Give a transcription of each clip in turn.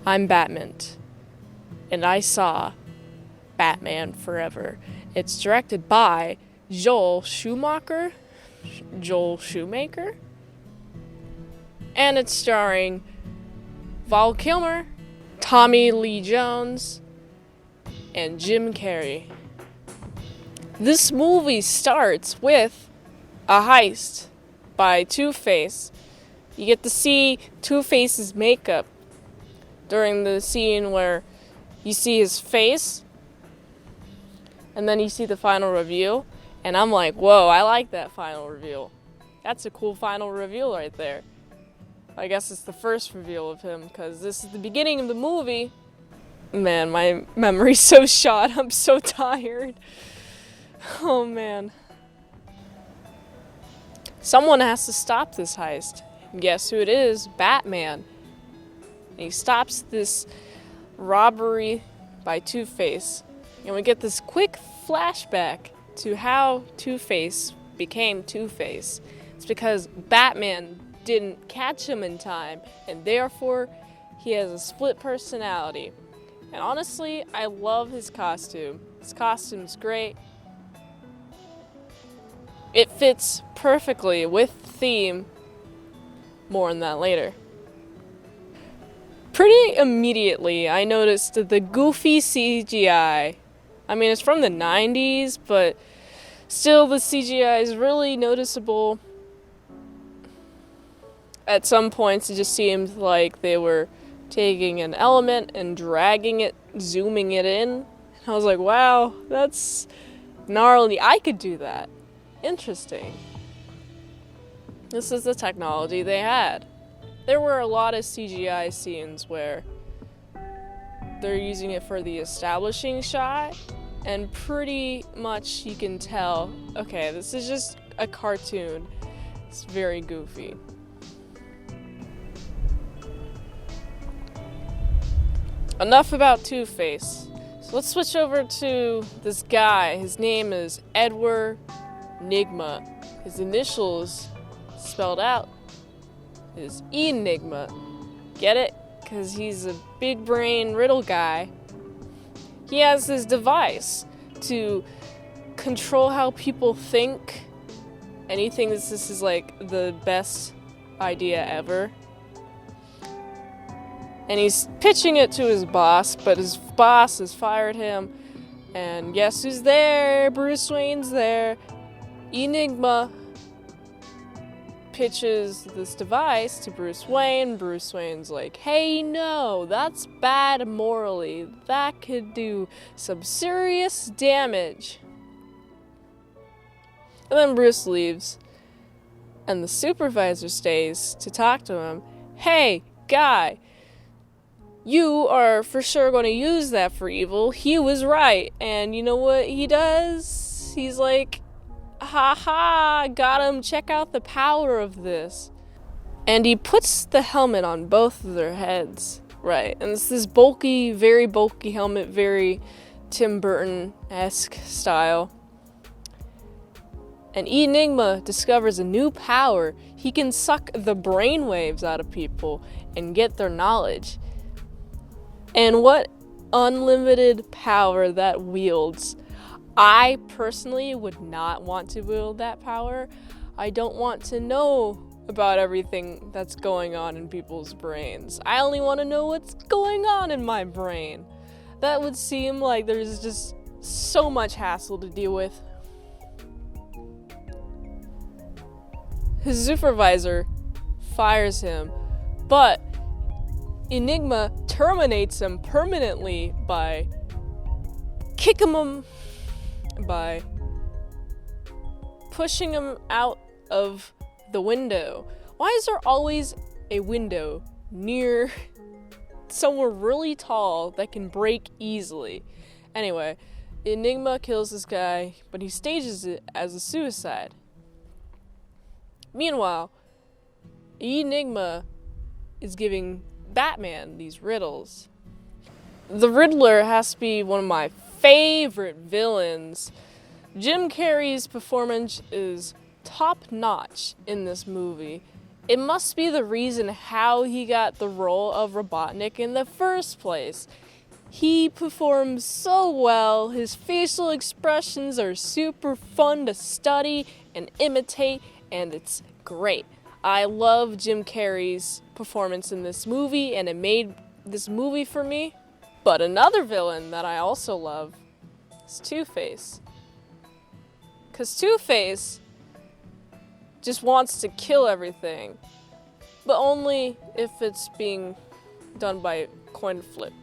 I'm Batman, and I saw Batman Forever. It's directed by Joel Schumacher, and it's starring Val Kilmer, Tommy Lee Jones, and Jim Carrey. This movie starts with a heist by Two-Face. You get to see Two-Face's makeup during the scene where you see his face, and then you see the final reveal, and I'm like, whoa, I like that final reveal. That's a cool final reveal right there. I guess it's the first reveal of him, because this is the beginning of the movie. Man, my memory's so shot. I'm so tired. Oh, man. Someone has to stop this heist. And guess who it is? Batman. And he stops this robbery by Two-Face. And we get this quick flashback to how Two-Face became Two-Face. It's because Batman didn't catch him in time, and therefore he has a split personality. And honestly, I love his costume. His costume's great. It fits perfectly with the theme. More on that later. Pretty immediately, I noticed the goofy CGI. I mean, it's from the 90s, but still the CGI is really noticeable. At some points, it just seemed like they were taking an element and dragging it, zooming it in. And I was like, wow, that's gnarly. I could do that. Interesting. This is the technology they had. There were a lot of CGI scenes where they're using it for the establishing shot, and pretty much you can tell, okay, this is just a cartoon. It's very goofy. Enough about Two-Face. So let's switch over to this guy. His name is Edward Nigma. His initials spelled out is Enigma. Get it? Because he's a big brain riddle guy. He has this device to control how people think, and he thinks this is like the best idea ever. And he's pitching it to his boss, but his boss has fired him. And guess who's there? Bruce Wayne's there. Enigma pitches this device to Bruce Wayne. Bruce Wayne's like, hey, no, that's bad morally. That could do some serious damage. And then Bruce leaves. And the supervisor stays to talk to him. Hey, guy. You are for sure going to use that for evil. He was right. And you know what he does? He's like, ha, got him. Check out the power of this. And he puts the helmet on both of their heads. Right. And it's this bulky, very bulky helmet, very Tim Burton-esque style. And Enigma discovers a new power. He can suck the brainwaves out of people and get their knowledge. And what unlimited power that wields. I personally would not want to wield that power. I don't want to know about everything that's going on in people's brains. I only want to know what's going on in my brain. That would seem like there's just so much hassle to deal with. His supervisor fires him, but Enigma terminates him permanently by kicking him, by pushing him out of the window. Why is there always a window near somewhere really tall that can break easily? Anyway, Enigma kills this guy, but he stages it as a suicide. Meanwhile, Enigma is giving Batman these riddles. The Riddler has to be one of my favorite villains. Jim Carrey's performance is top-notch in this movie. It must be the reason how he got the role of Robotnik in the first place. He performs so well, his facial expressions are super fun to study and imitate, and it's great. I love Jim Carrey's performance in this movie, and it made this movie for me. But another villain that I also love is Two-Face. Because Two-Face just wants to kill everything, but only if it's being done by coin flip.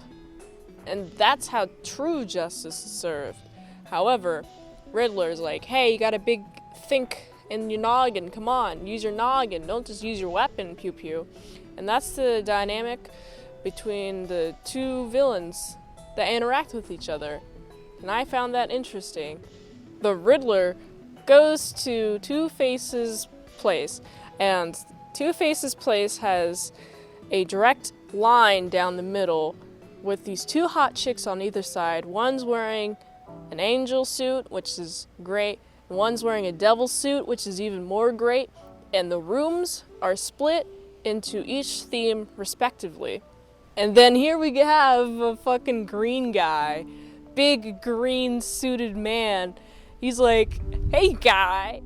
And that's how true justice is served. However, Riddler's like, hey, you got a big think in your noggin, come on, use your noggin, don't just use your weapon, pew pew. And that's the dynamic between the two villains that interact with each other. And I found that interesting. The Riddler goes to Two-Face's place, and Two-Face's place has a direct line down the middle with these two hot chicks on either side. One's wearing an angel suit, which is great, and one's wearing a devil suit, which is even more great, and the rooms are split into each theme respectively. And then here we have a fucking green guy, big green suited man. He's like, hey guy,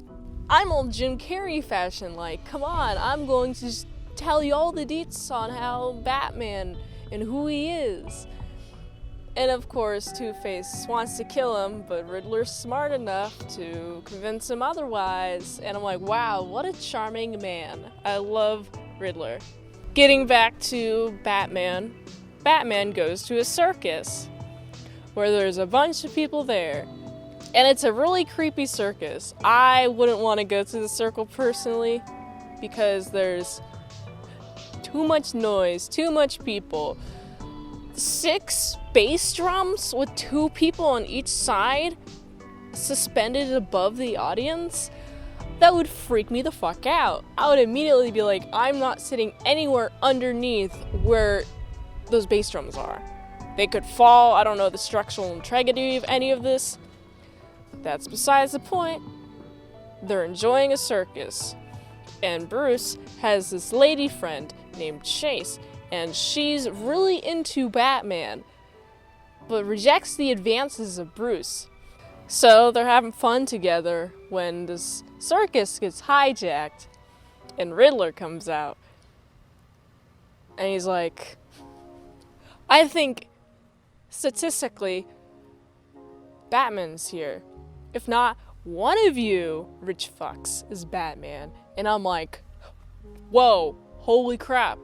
I'm old Jim Carrey fashion, like, come on, I'm going to just tell you all the deets on how Batman and who he is. And of course, Two-Face wants to kill him, but Riddler's smart enough to convince him otherwise. And I'm like, wow, what a charming man. I love Riddler. Getting back to Batman, Batman goes to a circus where there's a bunch of people there. And it's a really creepy circus. I wouldn't want to go to the circle personally because there's too much noise, too much people. 6 bass drums with 2 people on each side suspended above the audience? That would freak me the fuck out. I would immediately be like, I'm not sitting anywhere underneath where those bass drums are. They could fall. I don't know the structural integrity of any of this. That's besides the point. They're enjoying a circus. And Bruce has this lady friend named Chase, and she's really into Batman, but rejects the advances of Bruce. So they're having fun together when this circus gets hijacked, and Riddler comes out. And he's like, I think, statistically, Batman's here. If not, one of you rich fucks is Batman. And I'm like, whoa, holy crap.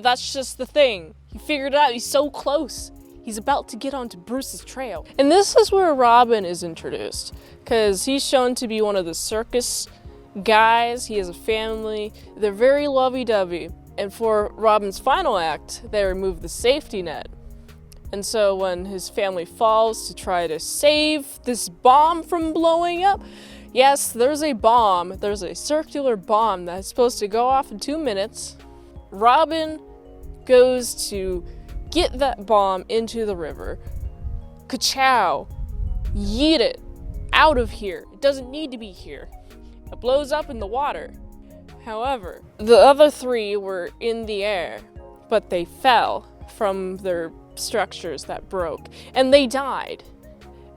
That's just the thing. He figured it out. He's so close. He's about to get onto Bruce's trail. And this is where Robin is introduced, because he's shown to be one of the circus guys. He has a family. They're very lovey-dovey. And for Robin's final act, they remove the safety net. And so when his family falls to try to save this bomb from blowing up, yes, there's a bomb. There's a circular bomb that's supposed to go off in 2 minutes. Robin goes to get that bomb into the river. Ka-chow. Yeet it. Out of here. It doesn't need to be here. It blows up in the water. However, the other 3 were in the air, but they fell from their structures that broke, and they died.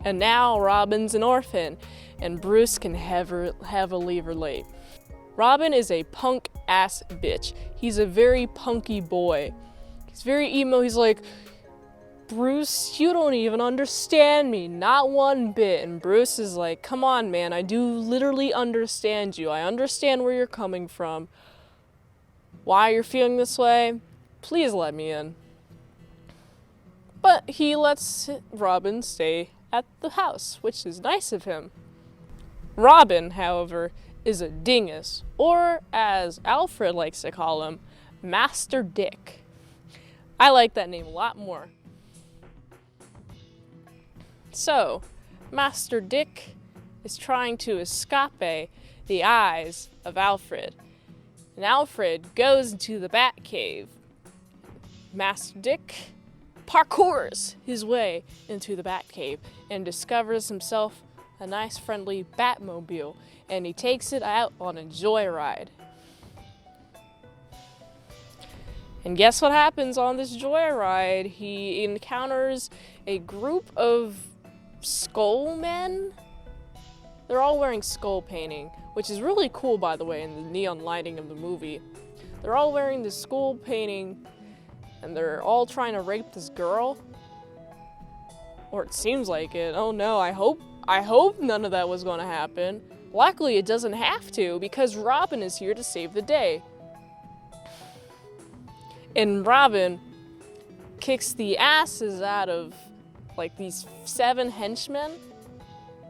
And now Robin's an orphan, and Bruce can heavily relate. Robin is a punk-ass bitch. He's a very punky boy. He's very emo. He's like, Bruce, you don't even understand me, not one bit. And Bruce is like, come on, man, I do literally understand you. I understand where you're coming from. Why you're feeling this way? Please let me in. But he lets Robin stay at the house, which is nice of him. Robin, however, is a dingus, or as Alfred likes to call him, Master Dick. I like that name a lot more. So, Master Dick is trying to escape the eyes of Alfred. And Alfred goes into the Batcave. Master Dick parkours his way into the Batcave and discovers himself a nice friendly Batmobile, and he takes it out on a joyride. And guess what happens on this joyride? He encounters a group of skull men. They're all wearing skull painting, which is really cool, by the way, in the neon lighting of the movie. They're all wearing this skull painting, and they're all trying to rape this girl. Or it seems like it. Oh no, I hope none of that was going to happen. Luckily, it doesn't have to, because Robin is here to save the day. And Robin kicks the asses out of, like, these 7 henchmen.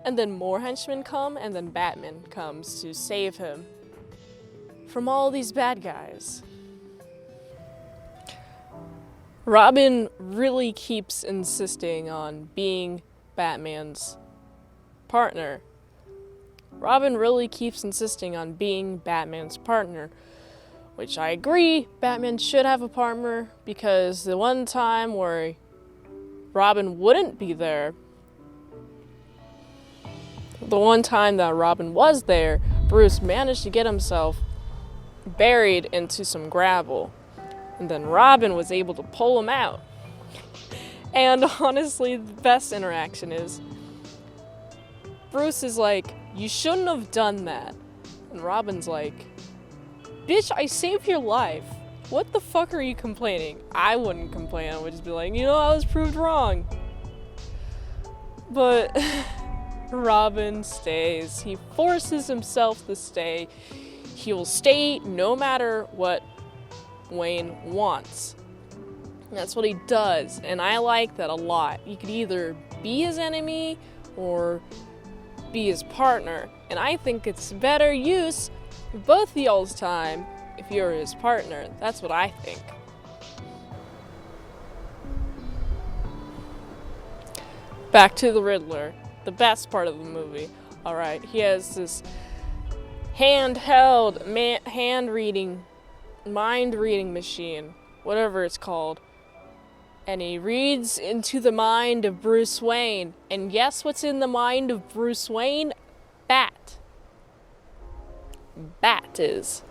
And then more henchmen come, and then Batman comes to save him from all these bad guys. Robin really keeps insisting on being Batman's partner. Robin really keeps insisting on being Batman's partner, which I agree, Batman should have a partner, because the one time where Robin wouldn't be there, the one time that Robin was there, Bruce managed to get himself buried into some gravel. And then Robin was able to pull him out. And honestly, the best interaction is, Bruce is like, "You shouldn't have done that." And Robin's like, "Bitch, I saved your life. What the fuck are you complaining?" I wouldn't complain. I would just be like, I was proved wrong. But Robin stays. He forces himself to stay. He will stay no matter what Wayne wants. And that's what he does, and I like that a lot. You could either be his enemy or be his partner, and I think it's better use of both of y'all's time if you're his partner. That's what I think. Back to the Riddler, the best part of the movie. Alright, he has this handheld mind-reading machine, whatever it's called. And he reads into the mind of Bruce Wayne. And guess what's in the mind of Bruce Wayne? Bat. Bat is.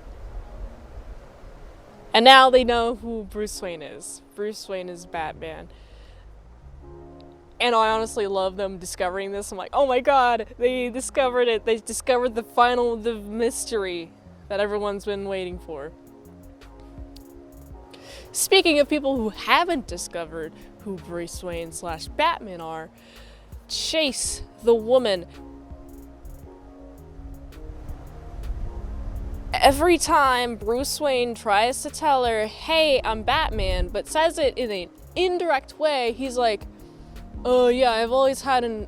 And now they know who Bruce Wayne is. Bruce Wayne is Batman. And I honestly love them discovering this. I'm like, oh my god, they discovered it. They discovered the mystery that everyone's been waiting for. Speaking of people who haven't discovered who Bruce Wayne / Batman are, Chase, the woman. Every time Bruce Wayne tries to tell her, "Hey, I'm Batman," but says it in an indirect way, he's like, "Oh yeah, I've always had an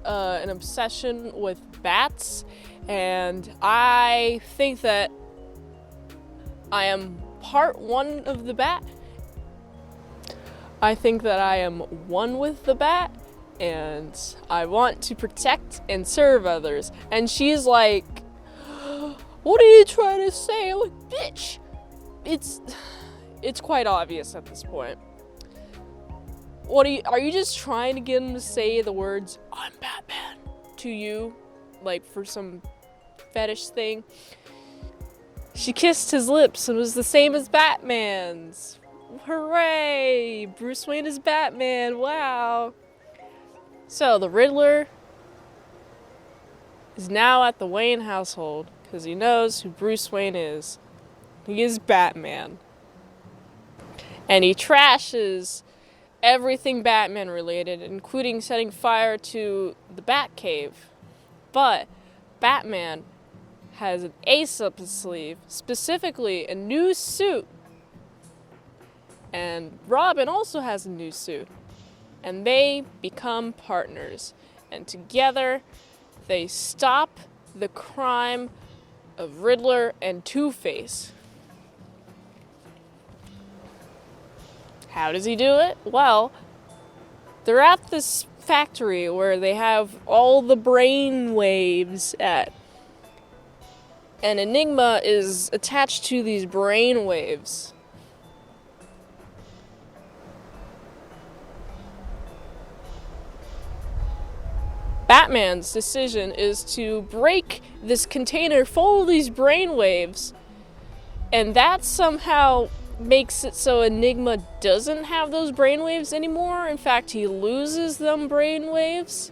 obsession with bats, and I think that I am part one of the bat. I think that I am one with the bat, and I want to protect and serve others." And she's like, "What are you trying to say?" I'm like, bitch! It's quite obvious at this point. Are you just trying to get him to say the words, "I'm Batman," to you? Like, for some fetish thing? She kissed his lips and was the same as Batman's. Hooray! Bruce Wayne is Batman, wow! So, the Riddler is now at the Wayne household, because he knows who Bruce Wayne is. He is Batman. And he trashes everything Batman related, including setting fire to the Batcave. But Batman has an ace up his sleeve, specifically a new suit. And Robin also has a new suit. And they become partners. And together, they stop the crime of Riddler and Two-Face. How does he do it? Well, they're at this factory where they have all the brain waves at. And Nigma is attached to these brain waves. Batman's decision is to break this container full of these brainwaves, and that somehow makes it so Enigma doesn't have those brainwaves anymore. In fact, he loses them brainwaves.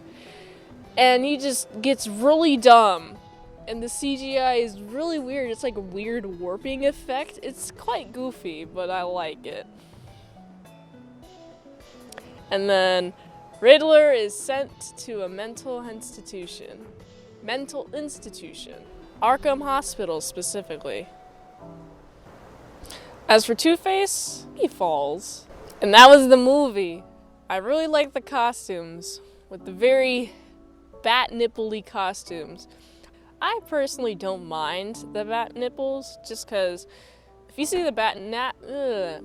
And he just gets really dumb. And the CGI is really weird. It's like a weird warping effect. It's quite goofy, but I like it. And then Riddler is sent to a mental institution. Arkham Hospital specifically. As for Two-Face, he falls. And that was the movie. I really like the costumes with the very bat nipple-y costumes. I personally don't mind the bat nipples just because if you see the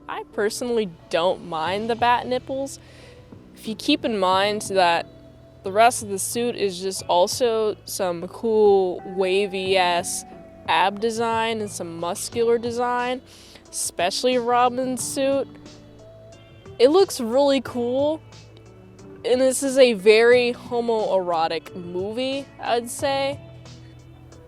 I personally don't mind the bat nipples. If you keep in mind that the rest of the suit is just also some cool wavy ass ab design and some muscular design, especially Robin's suit. It looks really cool, and this is a very homoerotic movie, I'd say.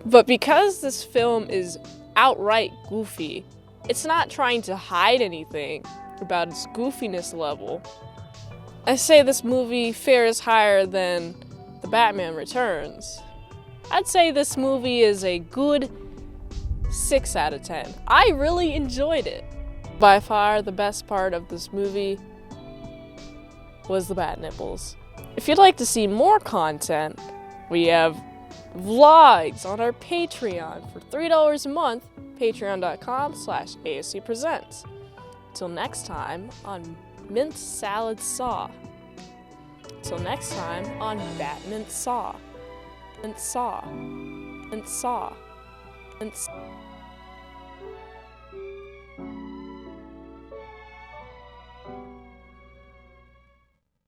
But because this film is outright goofy, it's not trying to hide anything about its goofiness level. I say this movie fares higher than The Batman Returns. I'd say this movie is a good 6 out of 10. I really enjoyed it. By far the best part of this movie was the bat nipples. If you'd like to see more content, we have vlogs on our Patreon for $3 a month, patreon.com/ASEPresents. Till next time on Mint Salad Saw. Till next time on Batman Saw. And Saw. And Saw. And Saw.